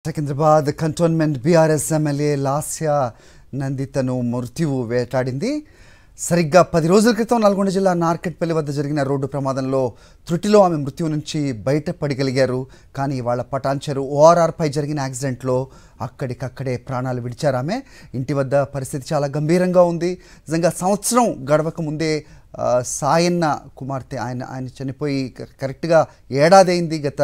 Secunderabad cantonment BRS MLA Lasya నందితను మృత్యువు వేటాడింది. సరిగ్గా 10 రోజుల క్రితం నల్గొండ జిల్లా నార్కెట్పల్లి వద్ద జరిగిన రోడ్డు ప్రమాదంలో త్రుటిలో ఆమె మృత్యువు నుంచి బయటపడగలిగారు. కానీ వాళ్ళ పటాన్చెరు ORR పై జరిగిన యాక్సిడెంట్లో అక్కడికక్కడే ప్రాణాలు విడిచారు. ఆమె ఇంటి వద్ద పరిస్థితి చాలా గంభీరంగా ఉంది. నిజంగా సంవత్సరం గడవక ముందే సాయన్న కుమార్తె ఆయన చనిపోయి కరెక్ట్గా ఏడాది అయింది. గత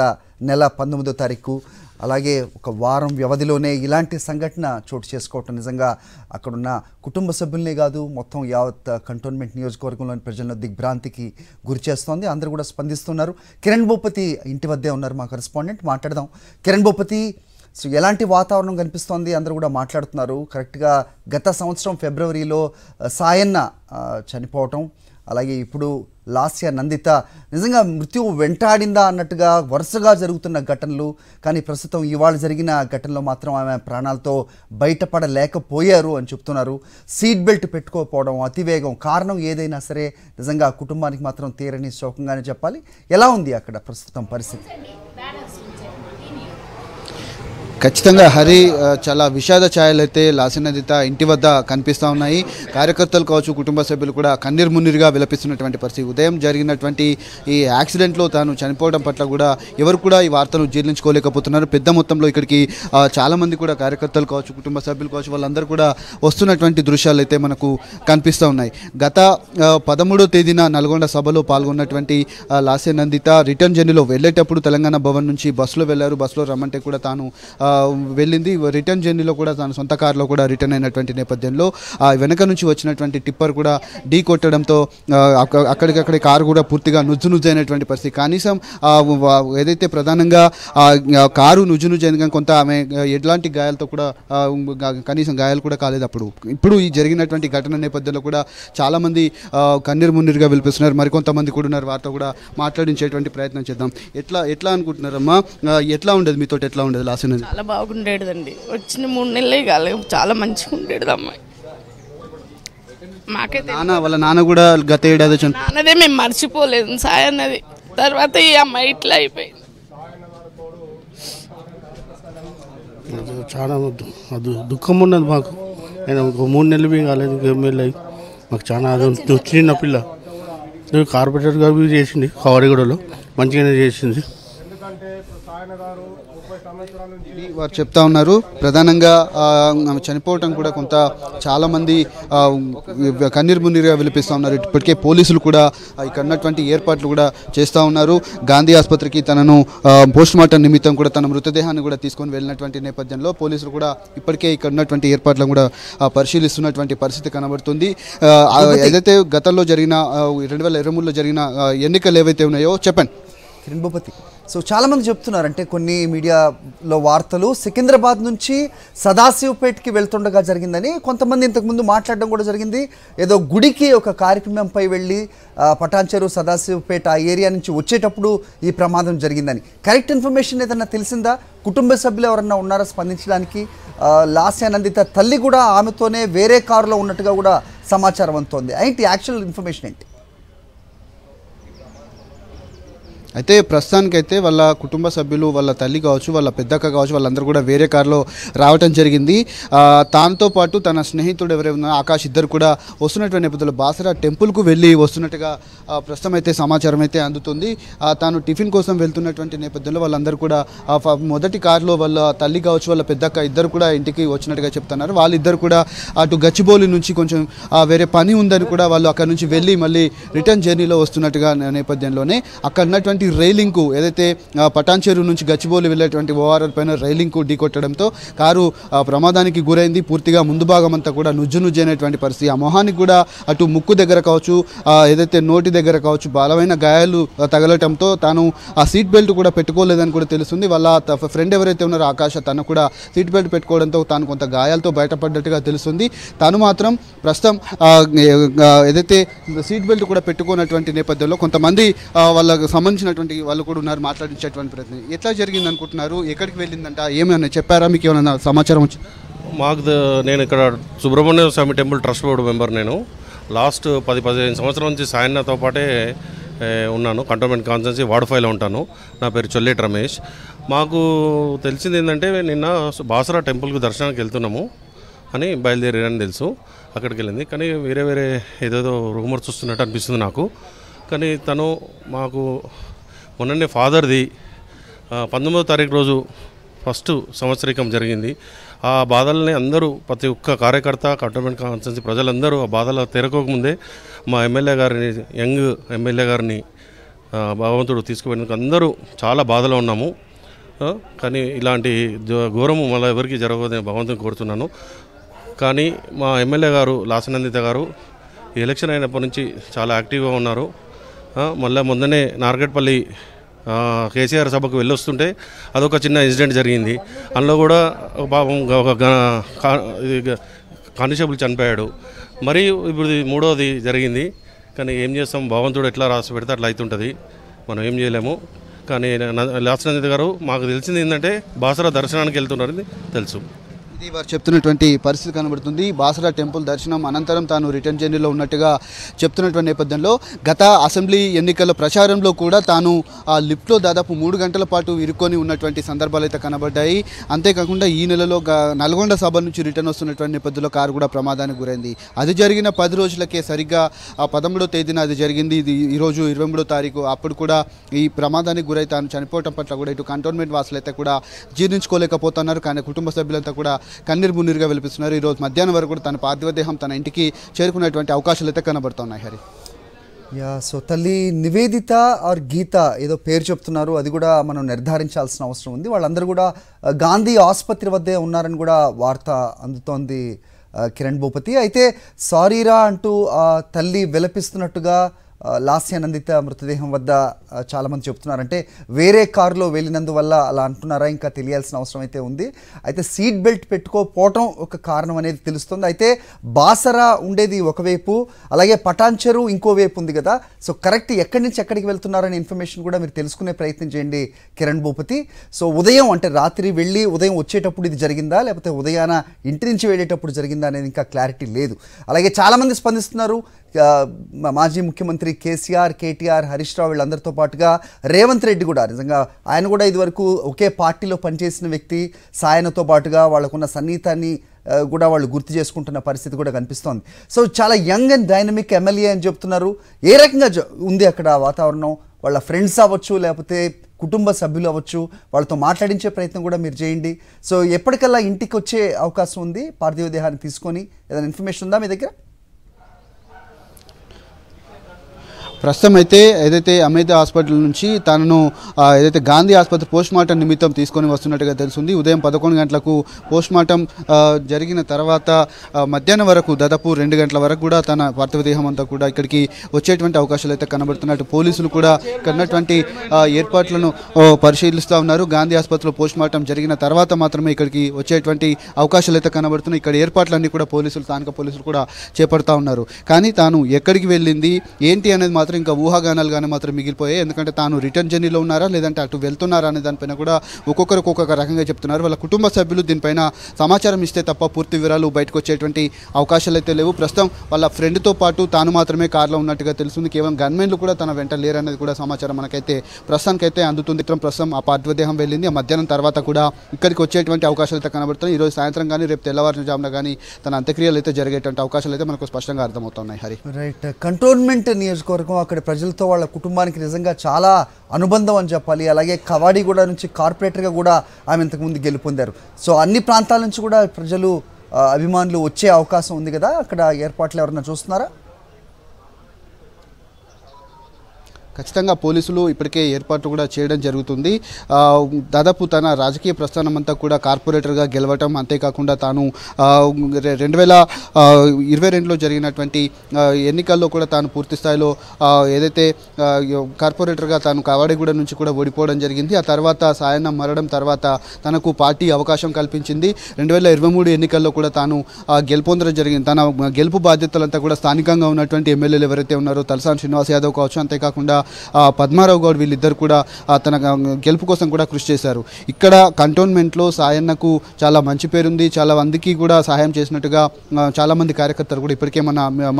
నెల 19వ తారీఖు. అలాగే ఒక వారం వ్యవధిలోనే ఇలాంటి సంఘటన చోటు చేసుకోవటం నిజంగా అక్కడున్న కుటుంబ సభ్యులనే కాదు మొత్తం యావత్ కంటోన్మెంట్ నియోజకవర్గంలోని ప్రజలను దిగ్భ్రాంతికి గురి చేస్తోంది. అందరూ కూడా స్పందిస్తున్నారు. కిరణ్ భూపతి ఇంటి వద్దే ఉన్నారు మా కరెస్పాండెంట్, మాట్లాడదాం. కిరణ్ భూపతి, సో ఎలాంటి వాతావరణం కనిపిస్తోంది? అందరూ కూడా మాట్లాడుతున్నారు. కరెక్ట్గా గత సంవత్సరం ఫిబ్రవరిలో సాయన్న చనిపోవటం, అలాగే ఇప్పుడు లాస్య నందిత నిజంగా మృత్యువు వెంటాడిందా అన్నట్టుగా వరుసగా జరుగుతున్న ఘటనలు. కానీ ప్రస్తుతం ఇవాళ జరిగిన ఘటనలో మాత్రం ఆమె ప్రాణాలతో బయటపడలేకపోయారు అని చెప్తున్నారు. సీట్ బెల్ట్ పెట్టుకోకపోవడం, అతివేగం, కారణం ఏదైనా సరే నిజంగా కుటుంబానికి మాత్రం తీరని శోకంగానే చెప్పాలి. ఎలా ఉంది అక్కడ ప్రస్తుతం పరిస్థితి? ఖచ్చితంగా హరి, చాలా విషాద ఛాయలు అయితే లాస్య నందిత ఇంటి వద్ద కనిపిస్తూ ఉన్నాయి. కార్యకర్తలు కావచ్చు, కుటుంబ సభ్యులు కూడా కన్నీరు మున్నీరుగా విలపిస్తున్నటువంటి పరిస్థితి. ఉదయం జరిగినటువంటి ఈ యాక్సిడెంట్లో తాను చనిపోవడం పట్ల కూడా ఎవరు కూడా ఈ వార్తను జీర్ణించుకోలేకపోతున్నారు. పెద్ద మొత్తంలో ఇక్కడికి చాలామంది కూడా కార్యకర్తలు కావచ్చు, కుటుంబ సభ్యులు కావచ్చు, వాళ్ళందరూ కూడా వస్తున్నటువంటి దృశ్యాలు అయితే మనకు కనిపిస్తూ ఉన్నాయి. గత 13వ తేదీన నల్గొండ సభలో పాల్గొన్నటువంటి లాస్య నందిత రిటర్న్ జర్నీలో వెళ్ళేటప్పుడు తెలంగాణ భవన్ నుంచి బస్సులో వెళ్ళారు. బస్సులో రమ్మంటే కూడా తాను వెళ్ళింది. రిటర్న్ జర్నీలో కూడా తన సొంత కారులో కూడా రిటర్న్ అయినటువంటి నేపథ్యంలో వెనక నుంచి వచ్చినటువంటి టిప్పర్ కూడా ఢీ కొట్టడంతో అక్కడికక్కడి కారు కూడా పూర్తిగా నుజ్జు అయినటువంటి పరిస్థితి. కనీసం ఏదైతే ప్రధానంగా కారు నుజ్జు అయిన కొంత ఆమె ఎట్లాంటి గాయాలతో కూడా కనీసం గాయాలు కూడా కాలేదు. ఇప్పుడు ఈ జరిగినటువంటి ఘటన నేపథ్యంలో కూడా చాలామంది కన్నీరు మున్నీరుగా విలిపిస్తున్నారు. మరికొంతమంది కూడా ఉన్నారు. వారితో కూడా మాట్లాడించేటువంటి ప్రయత్నం చేద్దాం. ఎట్లా అనుకుంటున్నారమ్మా? ఎట్లా ఉండేది మీతో? ఎట్లా ఉండేది లాస్య నందిత? చాలా బాగుండేదండి. వచ్చిన 3 నెలలే కాలేదు, చాలా మంచిగా ఉండేది అమ్మాయి. మాకైతే వాళ్ళ నాన్న కూడా గత ఏడాది నాన్నదే మేము మర్చిపోలేదు సాయన్నది. తర్వాత ఈ అమ్మాయి ఇట్లా అయిపోయింది. చాలా దుఃఖం ఉన్నది మాకు. నేను 3 నెలలు కాలేదు, ఎమ్మెల్యే మాకు చాలా అది చిన్న పిల్ల. కార్పొరేటర్ గారు చేసింది కవరిగూడలో, మంచిగానే చేసింది. వారు చెప్తా ఉన్నారు. ప్రధానంగా చనిపోవటం కూడా కొంత చాలామంది కన్నీరు మున్నీరుగా విలిపిస్తూ ఉన్నారు. ఇప్పటికే పోలీసులు కూడా ఇక్కడ ఉన్నటువంటి ఏర్పాట్లు కూడా చేస్తూ ఉన్నారు. గాంధీ ఆసుపత్రికి తనను పోస్ట్ మార్టం నిమిత్తం కూడా తన మృతదేహాన్ని కూడా తీసుకొని వెళ్ళినటువంటి నేపథ్యంలో పోలీసులు కూడా ఇప్పటికే ఇక్కడ ఉన్నటువంటి ఏర్పాట్లను కూడా పరిశీలిస్తున్నటువంటి పరిస్థితి కనబడుతుంది. ఏదైతే గతంలో జరిగిన 2023లో జరిగిన ఎన్నికలు ఏవైతే ఉన్నాయో చెప్పండి కిరణ్ భూపతి. సో చాలామంది చెప్తున్నారు, అంటే కొన్ని మీడియాలో వార్తలు సికింద్రాబాద్ నుంచి సదాశివపేటకి వెళ్తుండగా జరిగిందని. కొంతమంది ఇంతకుముందు మాట్లాడడం కూడా జరిగింది. ఏదో గుడికి ఒక కార్యక్రమంపై వెళ్ళి పటాన్చెరు, సదాశివపేట ఆ ఏరియా నుంచి వచ్చేటప్పుడు ఈ ప్రమాదం జరిగిందని. కరెక్ట్ ఇన్ఫర్మేషన్ ఏదన్నా తెలిసిందా? కుటుంబ సభ్యులు ఎవరన్నా ఉన్నారా స్పందించడానికి? లాస్య నందిత తల్లి కూడా ఆమెతోనే వేరే కారులో ఉన్నట్టుగా కూడా సమాచారం అందుతోంది. ఏంటి యాక్చువల్ ఇన్ఫర్మేషన్ ఏంటి? అయితే ప్రస్తుతానికైతే వాళ్ళ కుటుంబ సభ్యులు, వాళ్ళ తల్లి కావచ్చు, వాళ్ళ పెద్దక్క కావచ్చు, వాళ్ళందరూ కూడా వేరే కారులో రావటం జరిగింది. దాంతో పాటు తన స్నేహితుడు ఎవరైనా ఆకాష్ ఇద్దరు కూడా వస్తున్నటువంటి నేపథ్యంలో బాసరా టెంపుల్కు వెళ్ళి వస్తున్నట్టుగా ప్రస్తుతం అయితే సమాచారం అయితే అందుతుంది. తాను టిఫిన్ కోసం వెళ్తున్నటువంటి నేపథ్యంలో వాళ్ళందరూ కూడా మొదటి కారులో వాళ్ళ తల్లి కావచ్చు, వాళ్ళ పెద్దక్క ఇద్దరు కూడా ఇంటికి వచ్చినట్టుగా చెప్తున్నారు. వాళ్ళిద్దరు కూడా అటు గచ్చిబౌలి నుంచి కొంచెం వేరే పని ఉందని కూడా వాళ్ళు అక్కడ నుంచి వెళ్ళి మళ్ళీ రిటర్న్ జర్నీలో వస్తున్నట్టుగా నేపథ్యంలోనే అక్కడ ఉన్నటువంటి రైలింగ్కు, ఏదైతే పటాన్చెరు నుంచి గచ్చిబౌలి వెళ్ళేటువంటి ORR పైన రైలింగ్కు ఢీకొట్టడంతో కారు ప్రమాదానికి గురైంది. పూర్తిగా ముందు భాగం అంతా కూడా నుజ్జు అయినటువంటి పరిస్థితి. ఆ మొహానికి కూడా అటు ముక్కు దగ్గర కావచ్చు, ఏదైతే నోటి దగ్గర కావచ్చు బలమైన గాయాలు తగలటంతో తాను ఆ సీట్ బెల్ట్ కూడా పెట్టుకోలేదని కూడా తెలుస్తుంది. వాళ్ళ ఫ్రెండ్ ఎవరైతే ఉన్నారో ఆకాష్, తను కూడా సీట్ బెల్ట్ పెట్టుకోవడంతో తాను కొంత గాయాలతో బయటపడ్డట్టుగా తెలుస్తుంది. తను మాత్రం ప్రస్తుతం ఏదైతే సీట్ బెల్ట్ కూడా పెట్టుకున్నటువంటి నేపథ్యంలో కొంతమంది వాళ్ళకు సంబంధించిన వాళ్ళు కూడా ఉన్నారు, మాట్లాడించేటువంటి ప్రయత్నం. ఎట్లా జరిగింది అనుకుంటున్నారు? ఎక్కడికి వెళ్ళిందంట? ఏమైనా చెప్పారా? మీకు ఏమైనా సమాచారం వచ్చింది? నేను ఇక్కడ సుబ్రహ్మణ్య స్వామి టెంపుల్ ట్రస్ట్ బోర్డు మెంబర్. నేను లాస్ట్ 10-15 సంవత్సరాల నుంచి సాయన్నతో పాటే ఉన్నాను. కంటోన్మెంట్ కాన్స్టిట్యున్సీ వార్డ్ 5లో ఉంటాను. నా పేరు చొల్లేటి రమేష్. మాకు తెలిసింది ఏంటంటే నిన్న బాసరా టెంపుల్కి దర్శనానికి వెళ్తున్నాము అని బయలుదేరారని తెలుసు. అక్కడికి వెళ్ళింది, కానీ వేరే వేరే ఏదేదో రూమర్స్ వస్తున్నట్టు అనిపిస్తుంది నాకు. కానీ తను మాకు మొన్ననే ఫాదర్ది 19వ తారీఖు రోజు ఫస్ట్ సంవత్సరికం జరిగింది. ఆ బాధల్ని అందరూ ప్రతి ఒక్క కార్యకర్త కంటోన్మెంట్ కాన్స్టిట్యున్సీ ప్రజలందరూ ఆ బాధలు తెరకోకముందే మా ఎమ్మెల్యే గారిని, యంగ్ ఎమ్మెల్యే గారిని భగవంతుడు తీసుకుపోయినందుకు అందరూ చాలా బాధలో ఉన్నాము. కానీ ఇలాంటి ఘోరము మళ్ళీ ఎవరికి జరగదని భగవంతుని కోరుతున్నాను. కానీ మా ఎమ్మెల్యే గారు లాసనందిత గారు ఎలక్షన్ అయినప్పటి నుంచి చాలా యాక్టివ్గా ఉన్నారు. మళ్ళీ మొన్ననే నార్గట్పల్లి కేసీఆర్ సభకు వెళ్ళొస్తుంటే అదొక చిన్న ఇన్సిడెంట్ జరిగింది. అందులో కూడా పాపం ఒక కానిస్టేబుల్ చనిపోయాడు. మరియు ఇప్పుడు మూడోది జరిగింది. కానీ ఏం చేస్తాం, భగవంతుడు ఎట్లా రాసి పెడితే అట్లా అవుతుంటుంది, మనం ఏం చేయలేము. కానీ లాసనందిత గారు మాకు తెలిసింది ఏంటంటే బాసరా దర్శనానికి వెళ్తున్నారని తెలుసు. ఇది వారు చెప్తున్నటువంటి పరిస్థితి కనబడుతుంది. బాసరా టెంపుల్ దర్శనం అనంతరం తాను రిటర్న్ జర్నీలో ఉన్నట్టుగా చెప్తున్నటువంటి నేపథ్యంలో గత అసెంబ్లీ ఎన్నికల ప్రచారంలో కూడా తాను ఆ లిఫ్ట్లో దాదాపు 3 గంటల పాటు ఇరుక్కొని ఉన్నటువంటి సందర్భాలు అయితే కనబడ్డాయి. అంతేకాకుండా ఈ నెలలో నల్గొండ సభ నుంచి రిటర్న్ వస్తున్నటువంటి నేపథ్యంలో కారు కూడా ప్రమాదానికి గురైంది. అది జరిగిన 10 రోజులకే సరిగ్గా ఆ 13వ తేదీన అది జరిగింది. ఇది ఈరోజు 23వ తారీఖు. అప్పుడు కూడా ఈ ప్రమాదానికి గురై తాను చనిపోవటం పట్ల కూడా ఇటు కంటోన్మెంట్ వాసులు అయితే కూడా జీర్ణించుకోలేకపోతున్నారు. కానీ కుటుంబ సభ్యులంతా కూడా కన్నీరు మున్నీరుగా వెలిపిస్తున్నారు. ఈరోజు మధ్యాహ్నం వరకు కూడా తన పార్థివ దేహం తన ఇంటికి చేరుకునేటువంటి అవకాశాలు అయితే కనబడుతున్నాయి. హరి సో తల్లి నివేదిత ఆర్ గీత ఏదో పేరు చెప్తున్నారు, అది కూడా మనం నిర్ధారించాల్సిన అవసరం ఉంది. వాళ్ళందరూ కూడా గాంధీ ఆసుపత్రి వద్దే ఉన్నారని కూడా వార్త అందుతోంది కిరణ్ భూపతి. అయితే సారీరా అంటూ తల్లి విలపిస్తున్నట్టుగా లాస్యానందిత మృతదేహం వద్ద చాలామంది చెప్తున్నారంటే వేరే కారులో వెళ్ళినందువల్ల అలా అంటున్నారా, ఇంకా తెలియాల్సిన అవసరం అయితే ఉంది. అయితే సీట్ బెల్ట్ పెట్టుకోకపోవటం ఒక కారణం అనేది తెలుస్తుంది. అయితే బాసరా ఉండేది ఒకవైపు, అలాగే పటాన్చెరు ఇంకోవైపు ఉంది కదా. సో కరెక్ట్ ఎక్కడి నుంచి ఎక్కడికి వెళ్తున్నారనే ఇన్ఫర్మేషన్ కూడా మీరు తెలుసుకునే ప్రయత్నం చేయండి కిరణ్ భూపతి. సో ఉదయం అంటే రాత్రి వెళ్ళి ఉదయం వచ్చేటప్పుడు ఇది జరిగిందా, లేకపోతే ఉదయాన ఇంటి నుంచి వెళ్ళేటప్పుడు జరిగిందా అనేది ఇంకా క్లారిటీ లేదు. అలాగే చాలామంది స్పందిస్తున్నారు. మాజీ ముఖ్యమంత్రి కేసీఆర్, కేటీఆర్, హరీష్ రావు వీళ్ళందరితో పాటుగా రేవంత్ రెడ్డి కూడా, నిజంగా ఆయన కూడా ఇదివరకు ఒకే పార్టీలో పనిచేసిన వ్యక్తి. సాయనతో పాటుగా వాళ్ళకున్న సన్నిహితాన్ని కూడా వాళ్ళు గుర్తు చేసుకుంటున్న పరిస్థితి కూడా కనిపిస్తోంది. సో చాలా యంగ్ అండ్ డైనమిక్ ఎమ్మెల్యే అని చెప్తున్నారు. ఏ రకంగా ఉంది అక్కడ వాతావరణం? వాళ్ళ ఫ్రెండ్స్ అవ్వచ్చు, లేకపోతే కుటుంబ సభ్యులు అవ్వచ్చు, వాళ్ళతో మాట్లాడించే ప్రయత్నం కూడా మీరు చేయండి. సో ఎప్పటికల్లా ఇంటికి వచ్చే అవకాశం ఉంది పార్థివ దేహాన్ని తీసుకొని? ఏదైనా ఇన్ఫర్మేషన్ ఉందా మీ దగ్గర? ప్రస్తుతం అయితే ఏదైతే అమేద హాస్పిటల్ నుంచి తనను ఏదైతే గాంధీ ఆసుపత్రి పోస్ట్మార్టం నిమిత్తం తీసుకొని వస్తున్నట్టుగా తెలుస్తుంది. ఉదయం 11 గంటలకు పోస్ట్మార్టం జరిగిన తర్వాత మధ్యాహ్నం వరకు దాదాపు 2 గంటల వరకు కూడా తన పార్థివ దేహం అంతా కూడా ఇక్కడికి వచ్చేటువంటి అవకాశాలు అయితే కనబడుతున్నట్టు పోలీసులు కూడా ఉన్నటువంటి ఏర్పాట్లను పరిశీలిస్తూ ఉన్నారు. గాంధీ ఆసుపత్రిలో పోస్ట్మార్టం జరిగిన తర్వాత మాత్రమే ఇక్కడికి వచ్చేటువంటి అవకాశాలు అయితే కనబడుతున్నాయి. ఇక్కడ ఏర్పాట్లన్నీ కూడా స్థానిక పోలీసులు కూడా చేపడతా ఉన్నారు. కానీ తాను ఎక్కడికి వెళ్ళింది ఏంటి అనేది మాత్రం ఇంకా ఊహాగానాలుగానే మాత్రం మిగిలిపోయాయి. ఎందుకంటే తాను రిటర్న్ జర్నీలో ఉన్నారా లేదంటే అటు వెళ్తున్నారా అనే దానిపైన కూడా ఒక్కొక్కరు ఒక్కొక్క రకంగా చెప్తున్నారు. వాళ్ళ కుటుంబ సభ్యులు దీనిపైన సమాచారం ఇస్తే తప్ప పూర్తి వివరాలు బయటకు వచ్చేటువంటి అవకాశాలు అయితే లేవు. ప్రస్తుతం వాళ్ళ ఫ్రెండ్తో పాటు తాను మాత్రమే కార్లో ఉన్నట్టుగా తెలుస్తుంది. కేవలం గన్మెన్లు కూడా తన వెంట లేరనేది కూడా సమాచారం మనకైతే ప్రస్తుతానికైతే అందుతుంది. ప్రస్తుతం ఆ పార్థివ దేహం వెళ్ళింది. ఆ మధ్యాహ్నం తర్వాత కూడా ఇక్కడికి వచ్చేటువంటి అవకాశాలు అయితే కనబడుతున్నాయి. ఈరోజు సాయంత్రం కానీ రేపు తెల్లవారుజామున కానీ తన అంత్యక్రియలు అయితే జరిగేటువంటి అవకాశాలు అయితే మనకు స్పష్టంగా అర్థమవుతున్నాయి. హరి రైట్. కంటోన్మెంట్ నియోజకవర్గం అక్కడ ప్రజలతో వాళ్ళ కుటుంబానికి నిజంగా చాలా అనుబంధం అని చెప్పాలి. అలాగే కవాడిగూడ నుంచి కార్పొరేటర్గా కూడా ఆమె ఇంతకుముందు గెలుపొందారు. సో అన్ని ప్రాంతాల నుంచి కూడా ప్రజలు, అభిమానులు వచ్చే అవకాశం ఉంది కదా. అక్కడ ఏర్పాట్లు ఎవరైనా చూస్తున్నారా? ఖచ్చితంగా పోలీసులు ఇప్పటికే ఏర్పాట్లు కూడా చేయడం జరుగుతుంది. దాదాపు తన రాజకీయ ప్రస్థానం అంతా కూడా కార్పొరేటర్గా గెలవటం, అంతేకాకుండా తాను 2022లో జరిగినటువంటి ఎన్నికల్లో కూడా తాను పూర్తి స్థాయిలో ఏదైతే కార్పొరేటర్గా తాను కవాడిగూడ నుంచి కూడా ఓడిపోవడం జరిగింది. ఆ తర్వాత సాయన్న మరణం తర్వాత తనకు పార్టీ అవకాశం కల్పించింది. 2023 ఎన్నికల్లో కూడా తాను గెలుపొందడం జరిగింది. తన గెలుపు బాధ్యతలంతా కూడా స్థానికంగా ఉన్నటువంటి ఎమ్మెల్యేలు ఎవరైతే ఉన్నారో తలసాని శ్రీనివాస్ యాదవ్ కావచ్చు, అంతేకాకుండా పద్మారావు గౌడ్ వీళ్ళిద్దరు కూడా తన గెలుపు కోసం కూడా కృషి చేశారు. ఇక్కడ కంటోన్మెంట్లో సాయన్నకు చాలా మంచి పేరుంది. చాలా మందికి కూడా సహాయం చేసినట్టుగా చాలామంది కార్యకర్తలు కూడా ఇప్పటికే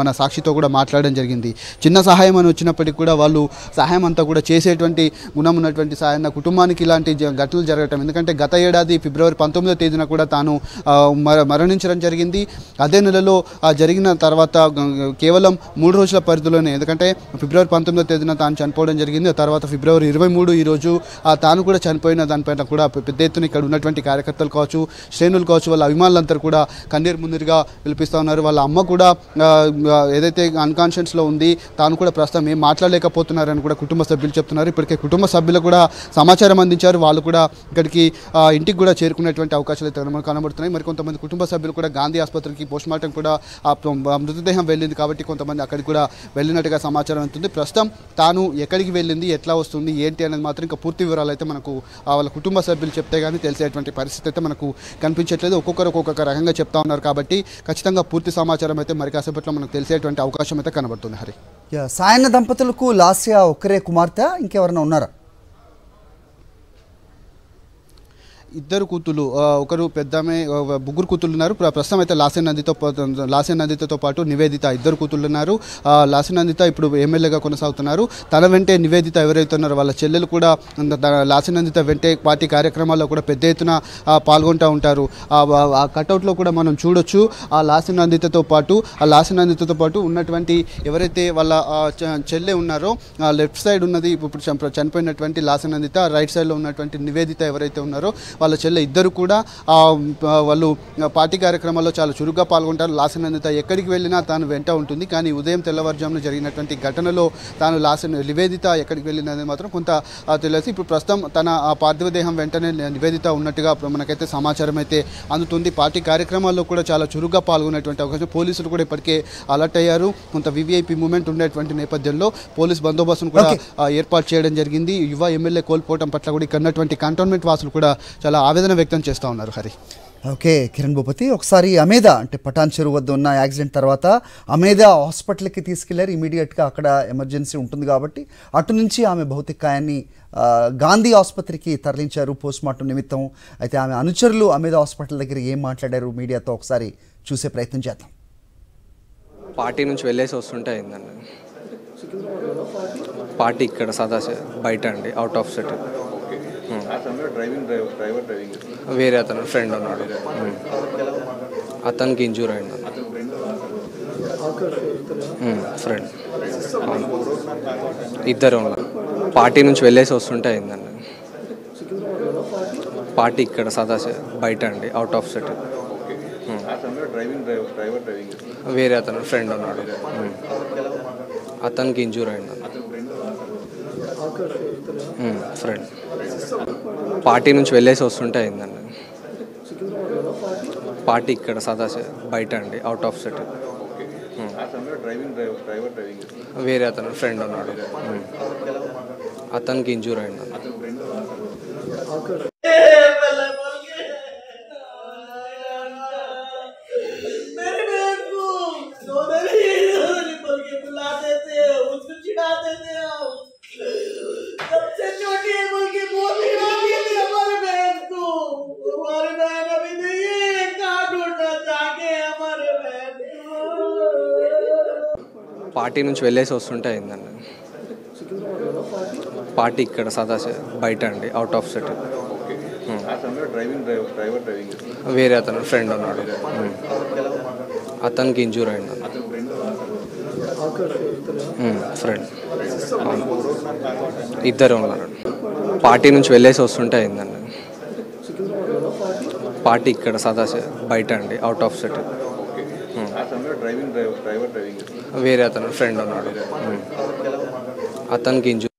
మన సాక్షితో కూడా మాట్లాడడం జరిగింది. చిన్న సహాయం అని వచ్చినప్పటికీ కూడా వాళ్ళు సహాయం అంతా కూడా చేసేటువంటి గుణం ఉన్నటువంటి సాయన్న కుటుంబానికి ఇలాంటి ఘటనలు జరగటం, ఎందుకంటే గత ఏడాది ఫిబ్రవరి 19వ తేదీన కూడా తాను మరణించడం జరిగింది. అదే నెలలో జరిగిన తర్వాత కేవలం 3 రోజుల పరిధిలోనే, ఎందుకంటే ఫిబ్రవరి 19వ తేదీన తాను చనిపోవడం జరిగింది. ఆ తర్వాత ఫిబ్రవరి 23 ఈరోజు తాను కూడా చనిపోయిన దానిపైన కూడా పెద్ద ఎత్తున ఇక్కడ ఉన్నటువంటి కార్యకర్తలు కావచ్చు, శ్రేణులు కావచ్చు, వాళ్ళ అభిమానులందరూ కూడా కన్నీరు ముందుగా పిలిపిస్తూ ఉన్నారు. వాళ్ళ అమ్మ కూడా ఏదైతే అన్కాన్షియస్లో ఉంది, తాను కూడా ప్రస్తుతం ఏం మాట్లాడలేకపోతున్నారని కూడా కుటుంబ సభ్యులు చెప్తున్నారు. ఇప్పటికే కుటుంబ సభ్యులు కూడా సమాచారం అందించారు. వాళ్ళు కూడా ఇక్కడికి ఇంటికి కూడా చేరుకునేటువంటి అవకాశాలు అయితే కనబడుతున్నాయి. మరి కొంతమంది కుటుంబ సభ్యులు కూడా గాంధీ ఆసుపత్రికి పోస్ట్మార్టం కూడా మృతదేహం వెళ్ళింది కాబట్టి కొంతమంది అక్కడికి కూడా వెళ్ళినట్టుగా సమాచారం అవుతుంది. ప్రస్తుతం తాను ఎక్కడికి వెళ్ళింది, ఎట్లా వస్తుంది, ఏంటి అనేది మాత్రం ఇంకా పూర్తి వివరాలు అయితే మనకు వాళ్ళ కుటుంబ సభ్యులు చెప్తే కానీ తెలిసేటువంటి పరిస్థితి అయితే మనకు కనిపించట్లేదు. ఒక్కొక్క రకంగా చెప్తా ఉన్నారు కాబట్టి ఖచ్చితంగా పూర్తి సమాచారం అయితే మరి కాసేపట్లో మనకు తెలిసేటువంటి అవకాశం అయితే కనబడుతుంది. హరి, సాయన్న దంపతులకు లాస్య ఒక్కరే కుమార్తె, ఇంకెవరైనా ఉన్నారా? ఇద్దరు కూతుళ్ళు, ఒకరు పెద్దమే, ముగ్గురు కూతుళ్ళు ఉన్నారు. ప్రస్తుతం అయితే లాస్య నందితతో పాటు నివేదిత ఇద్దరు కూతుళ్ళు ఉన్నారు. లాస్య నందిత ఇప్పుడు ఎమ్మెల్యేగా కొనసాగుతున్నారు. తన వెంటే నివేదిత ఎవరైతే ఉన్నారో వాళ్ళ చెల్లెలు కూడా లాస్య నందిత వెంటే పార్టీ కార్యక్రమాల్లో కూడా పెద్ద ఎత్తున పాల్గొంటూ ఉంటారు. ఆ కటౌట్లో కూడా మనం చూడొచ్చు. ఆ లాస్య నందితతో పాటు ఉన్నటువంటి ఎవరైతే వాళ్ళ చెల్లె ఉన్నారో లెఫ్ట్ సైడ్ ఉన్నది ఇప్పుడు చనిపోయినటువంటి లాస్య నందిత, రైట్ సైడ్లో ఉన్నటువంటి నివేదిత ఎవరైతే ఉన్నారో వాళ్ళ చెల్లె ఇద్దరు కూడా వాళ్ళు పార్టీ కార్యక్రమాల్లో చాలా చురుగ్గా పాల్గొంటారు. లాస్య నందిత ఎక్కడికి వెళ్ళినా తాను వెంట ఉంటుంది. కానీ ఉదయం తెల్లవారుజామున జరిగినటువంటి ఘటనలో తాను నివేదిత ఎక్కడికి వెళ్ళినది మాత్రం కొంత తెలియదు. ఇప్పుడు ప్రస్తుతం తన పార్థివ దేహం వెంటనే నివేదిత ఉన్నట్టుగా మనకైతే సమాచారం అయితే అందుతుంది. పార్టీ కార్యక్రమాల్లో కూడా చాలా చురుగ్గా పాల్గొనేటువంటి అవకాశం, పోలీసులు కూడా ఇప్పటికే అలర్ట్ అయ్యారు. కొంత వివిఐపి మూవ్మెంట్ ఉండేటువంటి నేపథ్యంలో పోలీస్ బందోబస్తును కూడా ఏర్పాటు చేయడం జరిగింది. యువ ఎమ్మెల్యే కోల్పోవడం పట్ల కూడా ఇక్కడ ఉన్నటువంటి కంటోన్మెంట్ వాసులు కూడా చాలా ఆవేదన వ్యక్తం చేస్తూ ఉన్నారు. హరి, ఓకే కిరణ్ భూపతి, ఒకసారి అమేధా అంటే పటాన్ చెరువు వద్ద ఉన్న యాక్సిడెంట్ తర్వాత అమేధా హాస్పిటల్కి తీసుకెళ్లారు. ఇమీడియట్గా అక్కడ ఎమర్జెన్సీ ఉంటుంది కాబట్టి అటు నుంచి ఆమె భౌతికాయాన్ని గాంధీ ఆసుపత్రికి తరలించారు పోస్ట్మార్టం నిమిత్తం. అయితే ఆమె అనుచరులు అమేధా హాస్పిటల్ దగ్గర ఏం మాట్లాడారు మీడియాతో ఒకసారి చూసే ప్రయత్నం చేద్దాం. పార్టీ నుంచి వెళ్ళేసి వస్తుంటే అయిందండి. పార్టీ ఇక్కడ సదా బయట అండి, అవుట్ ఆఫ్ సిటీ. వేరే అతను ఫ్రెండ్ ఉన్నాడు, అతనికి ఇంజూర్ అయింది ఫ్రెండ్. ఇద్దరు ఉన్నారు. పార్టీ నుంచి వెళ్ళేసి వస్తుంటే అయిందండి. పార్టీ ఇక్కడ సదా బయట అండి, అవుట్ ఆఫ్ సిటీ. వేరే అతను ఫ్రెండ్ ఉన్నాడు, అతనికి ఇంజూర్ అయింది ఫ్రెండ్. పార్టీ నుంచి వెళ్ళేసి వస్తుంటే అయిందండి. పార్టీ ఇక్కడ సదా బయట అండి, అవుట్ ఆఫ్ సిటీ. వేరే అతను ఫ్రెండ్ ఉన్నాడు, అతనికి ఇంజూర్ అయింది. పార్టీ నుంచి వెళ్ళేసి వస్తుంటే అయిందండి. పార్టీ ఇక్కడ సదా బయట అండి, అవుట్ ఆఫ్ సిటీ. వేరే అతను ఫ్రెండ్ ఉన్నాడు, అతనికి ఇంజూర్ అయింది ఫ్రెండ్. ఇద్దరు ఉన్నారు. పార్టీ నుంచి వెళ్ళేసి వస్తుంటే అయిందండి. పార్టీ ఇక్కడ సదా బయట అండి, అవుట్ ఆఫ్ సిటీ. వేరే అతను ఫ్రెండ్ ఉన్నాడు, అతనికి ఇంజూర్